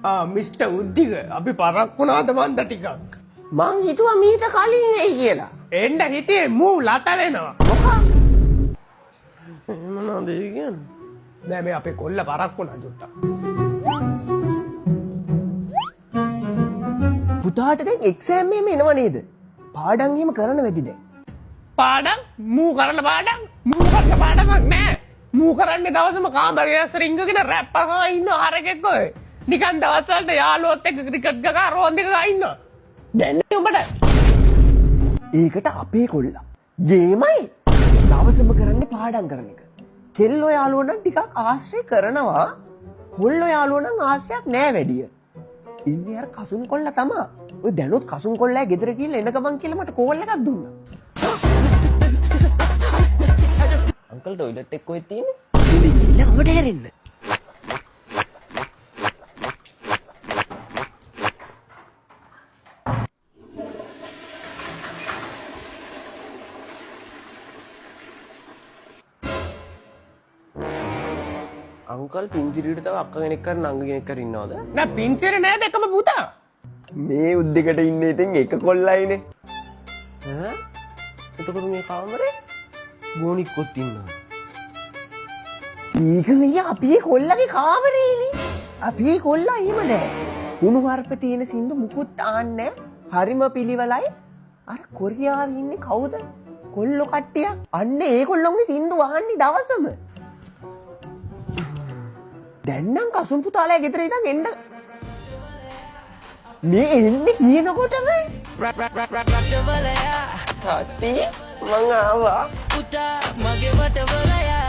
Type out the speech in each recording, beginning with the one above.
Mister Uddika අපි පරක් වුණාද මන්ද ටිකක්. මං හිතුවා මීට කලින් එයි කියලා. එන්න හිටියේ මූ ලත වෙනවා. මොකක්? මොනවද ඒ කියන්නේ? නෑ මේ අපේ කොල්ල පරක් වුණා ජොට්ටක්. පුතාට දැන් එක්සෑම් එකම එනව නේද? පාඩම් එහෙම කරන වෙදිද? පාඩම් මූ කරන පාඩම් මූ කරන පාඩමක් නෑ. මූ කරන්නේ දවසම කාමරේ ඇස්සර ඉංගගෙන රැප් අහලා ඉන්න හරකෙක් ඔය. නිකන් දවස් වලට යාළුවොත් එක්ක ක්‍රිකට් ගහලා රෝන්දි ගහලා ඉන්නවා. දැන් උඹට ඒකට අපේ කොල්ලා ගේමයි දවසම කරන්නේ පාඩම් කරන එක. කෙල්ලෝ යාළුවෝ නම් ටිකක් ආශ්‍රය කරනවා. කොල්ලෝ යාළුවෝ නම් ආශ්‍රයක් නෑ වැඩිය. ඉන්නේ අර කසුන් කොල්ලා තමා. ඔය දැනුත් කසුන් කොල්ලා ගෙදර ගිහින් එන ගමන් කියලා මට කෝල් එකක් දුන්නා. අංකල් ටොයිලට් එක කොහෙද තියෙන්නේ? ඉතින් අපට හැරෙන්න. අංකල් පින්තිරියට තව අක්ක කෙනෙක් කර නංග කෙනෙක් කර ඉන්නවද? නෑ පින්චරේ නෑ දෙකම පුතා. මේ උද්දෙකට ඉන්නේ ඉතින් එක කොල්ලයිනේ. ඈ? එතකොට මේ කාමරේ ගෝනික්කොත් ඉන්නවා. ඒක මෙය අපේ කොල්ලගේ කාමරේනේ. අපේ කොල්ලා එහෙම නෑ. උණු වර්ප තියෙන සින්දු මුකුත් ආන්නේ හරිම පිළිවෙලයි. අර කොරියාවේ ඉන්නේ කවුද? කොල්ලෝ කට්ටිය. අන්න ඒ කොල්ලොන්ගේ සින්දු වහන්නේ දවසම. දැන් නම් කසුන් පුතාලා ගෙදර ඉඳන් එන්න මේ එන්නේ කියනකොටම තාත්ති මං ආවා. පුතා මගේ වටවලයා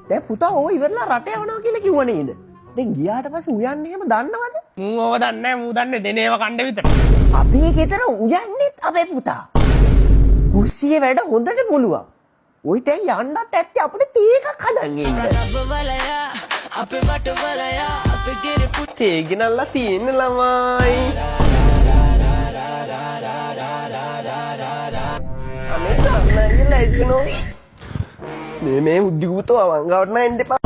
දැන් පුතා ඕ ඉවරලා රට යවනවා කියලා කිව්ව නේද? දැන් ගියාට පස්සේ උයන්නේ එහෙම දන්නවද? මූ ඕව දන්නේ නෑ මූ දන්නේ දෙනේව කණ්ඩ විතර. අපේ ගෙදර උයන්නේත් අපේ පුතා. කුස්සියේ වැඩ හොඳට පුළුවන්. ඔය දැන් යන්නත් ඇත්තේ අපිට තේ එකක් හදන් ඉන්න. වලයා අපේ වටවලයා අපේ ගෙර තේ ගෙනල්ලා තියෙන ළමයි. අනේ නංගිලා එක්කනෝ. මේ උද්දිගුතෝ අවංගවට නෑ එන්න එපා.